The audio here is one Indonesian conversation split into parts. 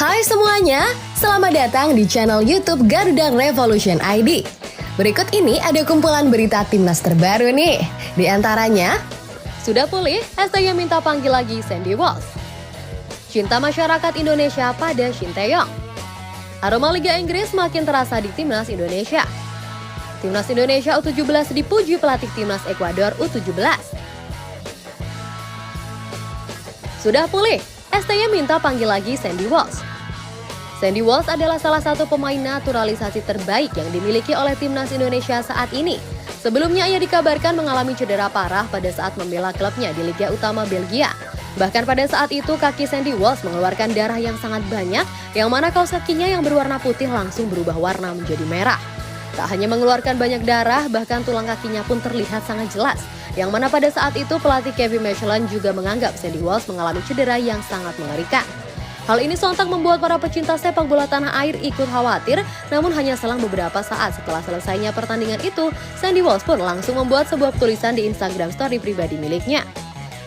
Hai semuanya, selamat datang di channel YouTube Garuda Revolution ID. Berikut ini ada kumpulan berita timnas terbaru nih. Di antaranya, sudah pulih, STY minta panggil lagi Sandy Walsh. Cinta masyarakat Indonesia pada Shin Tae-yong. Aroma Liga Inggris makin terasa di timnas Indonesia. Timnas Indonesia U17 dipuji pelatih timnas Ekuador U17. Sudah pulih, STY minta panggil lagi Sandy Walsh. Sandy Walsh adalah salah satu pemain naturalisasi terbaik yang dimiliki oleh timnas Indonesia saat ini. Sebelumnya ia dikabarkan mengalami cedera parah pada saat membela klubnya di Liga Utama Belgia. Bahkan pada saat itu kaki Sandy Walsh mengeluarkan darah yang sangat banyak, yang mana kaos kakinya yang berwarna putih langsung berubah warna menjadi merah. Tak hanya mengeluarkan banyak darah, bahkan tulang kakinya pun terlihat sangat jelas. Yang mana pada saat itu pelatih Kevin Michelin juga menganggap Sandy Walsh mengalami cedera yang sangat mengerikan. Hal ini sontak membuat para pecinta sepak bola tanah air ikut khawatir, namun hanya selang beberapa saat setelah selesainya pertandingan itu, Sandy Walsh pun langsung membuat sebuah tulisan di Instagram story pribadi miliknya.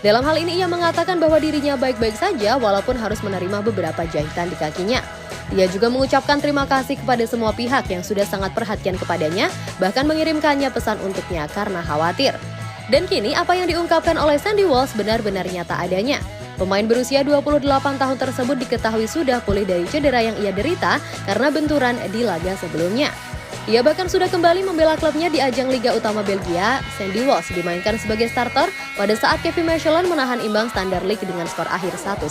Dalam hal ini ia mengatakan bahwa dirinya baik-baik saja walaupun harus menerima beberapa jahitan di kakinya. Ia juga mengucapkan terima kasih kepada semua pihak yang sudah sangat perhatian kepadanya, bahkan mengirimkannya pesan untuknya karena khawatir. Dan kini apa yang diungkapkan oleh Sandy Walsh benar-benar nyata adanya. Pemain berusia 28 tahun tersebut diketahui sudah pulih dari cedera yang ia derita karena benturan di laga sebelumnya. Ia bahkan sudah kembali membela klubnya di ajang Liga Utama Belgia. Sandy Walsh dimainkan sebagai starter pada saat Kevin Michelin menahan imbang Standard Liège dengan skor akhir 1-1.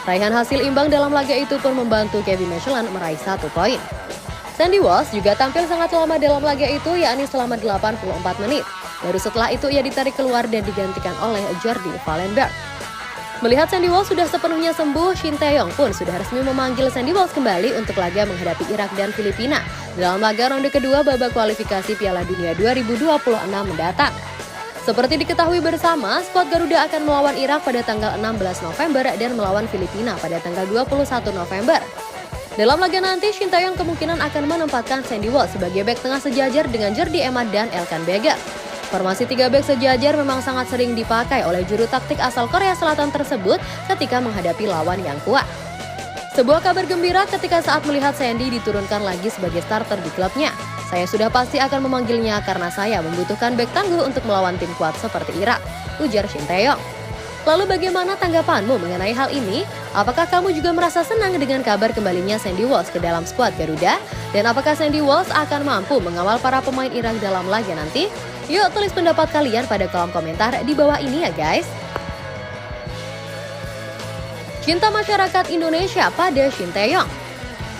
Raihan hasil imbang dalam laga itu pun membantu Kevin Michelin meraih 1 poin. Sandy Walsh juga tampil sangat lama dalam laga itu, yakni selama 84 menit. Baru setelah itu ia ditarik keluar dan digantikan oleh Jordi Vallenberg. Melihat Sandy Walsh sudah sepenuhnya sembuh, Shin Tae-yong pun sudah resmi memanggil Sandy Walsh kembali untuk laga menghadapi Irak dan Filipina dalam laga ronde kedua babak kualifikasi Piala Dunia 2026 mendatang. Seperti diketahui bersama, skuad Garuda akan melawan Irak pada tanggal 16 November dan melawan Filipina pada tanggal 21 November. Dalam laga nanti, Shin Tae-yong kemungkinan akan menempatkan Sandy Walsh sebagai bek tengah sejajar dengan Jordi Amat dan Elkan Baget. Formasi 3 bek sejajar memang sangat sering dipakai oleh juru taktik asal Korea Selatan tersebut ketika menghadapi lawan yang kuat. Sebuah kabar gembira ketika saat melihat Sandy diturunkan lagi sebagai starter di klubnya. Saya sudah pasti akan memanggilnya karena saya membutuhkan bek tangguh untuk melawan tim kuat seperti Irak, ujar Shin Tae-yong. Lalu bagaimana tanggapanmu mengenai hal ini? Apakah kamu juga merasa senang dengan kabar kembalinya Sandy Walsh ke dalam skuad Garuda? Dan apakah Sandy Walsh akan mampu mengawal para pemain Irak dalam laga nanti? Yuk tulis pendapat kalian pada kolom komentar di bawah ini ya guys. Cinta masyarakat Indonesia pada Shin Tae-yong.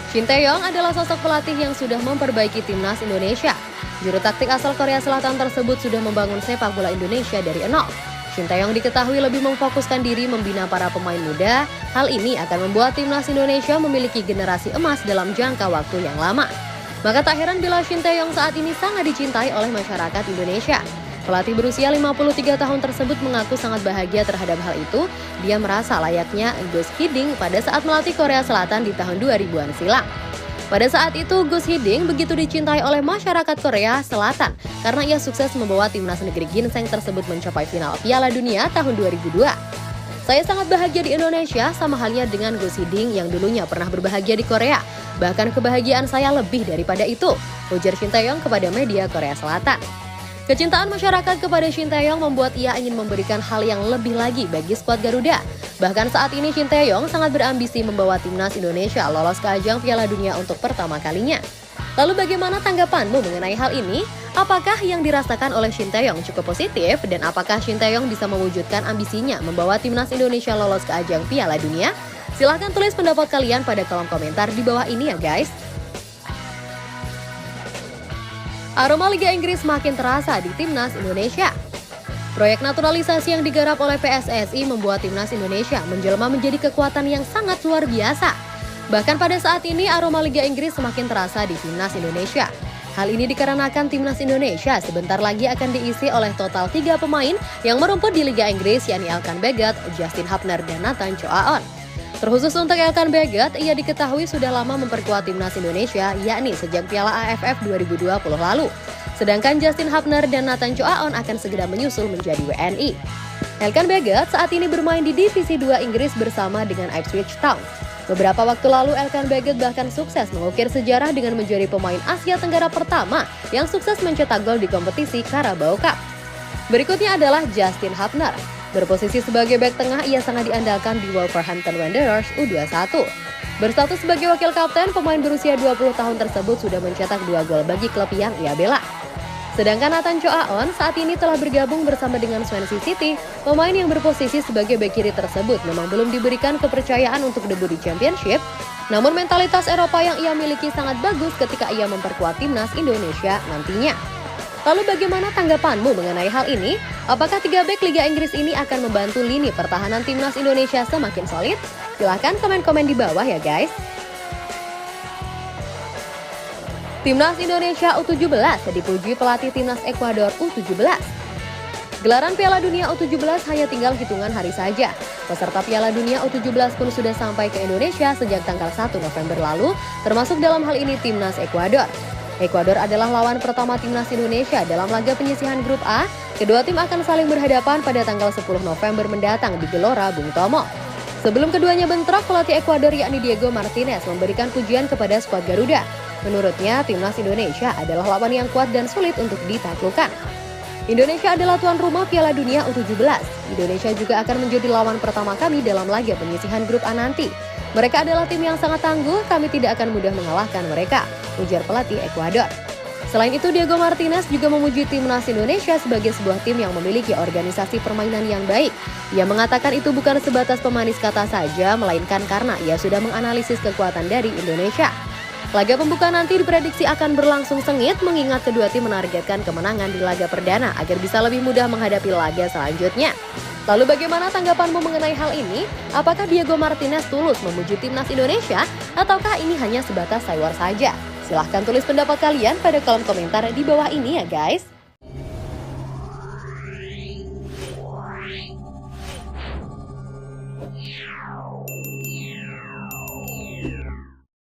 Shin Tae-yong adalah sosok pelatih yang sudah memperbaiki timnas Indonesia. Juru taktik asal Korea Selatan tersebut sudah membangun sepak bola Indonesia dari nol. Shin Tae-yong diketahui lebih memfokuskan diri membina para pemain muda. Hal ini akan membuat timnas Indonesia memiliki generasi emas dalam jangka waktu yang lama. Maka tak heran bila Shin Tae-yong saat ini sangat dicintai oleh masyarakat Indonesia. Pelatih berusia 53 tahun tersebut mengaku sangat bahagia terhadap hal itu. Dia merasa layaknya Gus Hiddink pada saat melatih Korea Selatan di tahun 2000-an silam. Pada saat itu, Gus Hiddink begitu dicintai oleh masyarakat Korea Selatan karena ia sukses membawa timnas negeri ginseng tersebut mencapai final Piala Dunia tahun 2002. Saya sangat bahagia di Indonesia, sama halnya dengan Gus Hiddink yang dulunya pernah berbahagia di Korea. Bahkan kebahagiaan saya lebih daripada itu, ujar Shin Tae-yong kepada media Korea Selatan. Kecintaan masyarakat kepada Shin Tae-yong membuat ia ingin memberikan hal yang lebih lagi bagi skuad Garuda. Bahkan saat ini Shin Tae-yong sangat berambisi membawa timnas Indonesia lolos ke ajang Piala Dunia untuk pertama kalinya. Lalu bagaimana tanggapanmu mengenai hal ini? Apakah yang dirasakan oleh Shin Tae-yong cukup positif? Dan apakah Shin Tae-yong bisa mewujudkan ambisinya membawa timnas Indonesia lolos ke ajang Piala Dunia? Silahkan tulis pendapat kalian pada kolom komentar di bawah ini ya guys. Aroma Liga Inggris makin terasa di timnas Indonesia. Proyek naturalisasi yang digarap oleh PSSI membuat timnas Indonesia menjelma menjadi kekuatan yang sangat luar biasa. Bahkan pada saat ini aroma Liga Inggris semakin terasa di timnas Indonesia. Hal ini dikarenakan timnas Indonesia sebentar lagi akan diisi oleh total 3 pemain yang merumput di Liga Inggris, yakni Elkan Baget, Justin Hubner, dan Nathan Choaon. Terkhusus untuk Elkan Baget, ia diketahui sudah lama memperkuat timnas Indonesia, yakni sejak Piala AFF 2020 lalu. Sedangkan Justin Hubner dan Nathan Choaon akan segera menyusul menjadi WNI. Elkan Baget saat ini bermain di Divisi 2 Inggris bersama dengan Ipswich Town. Beberapa waktu lalu Elkan Baggett bahkan sukses mengukir sejarah dengan menjadi pemain Asia Tenggara pertama yang sukses mencetak gol di kompetisi Carabao Cup. Berikutnya adalah Justin Hubner. Berposisi sebagai bek tengah, ia sangat diandalkan di Wolverhampton Wanderers U21. Berstatus sebagai wakil kapten, pemain berusia 20 tahun tersebut sudah mencetak 2 gol bagi klub yang ia bela. Sedangkan Nathan Chow Aon saat ini telah bergabung bersama dengan Swansea City. Pemain yang berposisi sebagai bek kiri tersebut memang belum diberikan kepercayaan untuk debut di Championship. Namun mentalitas Eropa yang ia miliki sangat bagus ketika ia memperkuat timnas Indonesia nantinya. Lalu bagaimana tanggapanmu mengenai hal ini? Apakah 3 bek Liga Inggris ini akan membantu lini pertahanan timnas Indonesia semakin solid? Silahkan komen-komen di bawah ya guys. Timnas Indonesia U17 dipuji pelatih timnas Ekuador U17. Gelaran Piala Dunia U17 hanya tinggal hitungan hari saja. Peserta Piala Dunia U17 pun sudah sampai ke Indonesia sejak tanggal 1 November lalu, termasuk dalam hal ini timnas Ekuador. Ekuador adalah lawan pertama timnas Indonesia dalam laga penyisihan grup A. Kedua tim akan saling berhadapan pada tanggal 10 November mendatang di Gelora Bung Tomo. Sebelum keduanya bentrok, pelatih Ekuador yakni Diego Martinez memberikan pujian kepada skuad Garuda. Menurutnya, timnas Indonesia adalah lawan yang kuat dan sulit untuk ditaklukkan. Indonesia adalah tuan rumah Piala Dunia U17. Indonesia juga akan menjadi lawan pertama kami dalam laga penyisihan grup A nanti. Mereka adalah tim yang sangat tangguh, kami tidak akan mudah mengalahkan mereka, ujar pelatih Ekuador. Selain itu, Diego Martinez juga memuji timnas Indonesia sebagai sebuah tim yang memiliki organisasi permainan yang baik. Ia mengatakan itu bukan sebatas pemanis kata saja, melainkan karena ia sudah menganalisis kekuatan dari Indonesia. Laga pembuka nanti diprediksi akan berlangsung sengit mengingat kedua tim menargetkan kemenangan di laga perdana agar bisa lebih mudah menghadapi laga selanjutnya. Lalu bagaimana tanggapanmu mengenai hal ini? Apakah Diego Martinez tulus memuji timnas Indonesia ataukah ini hanya sebatas sayur saja? Silahkan tulis pendapat kalian pada kolom komentar di bawah ini ya guys.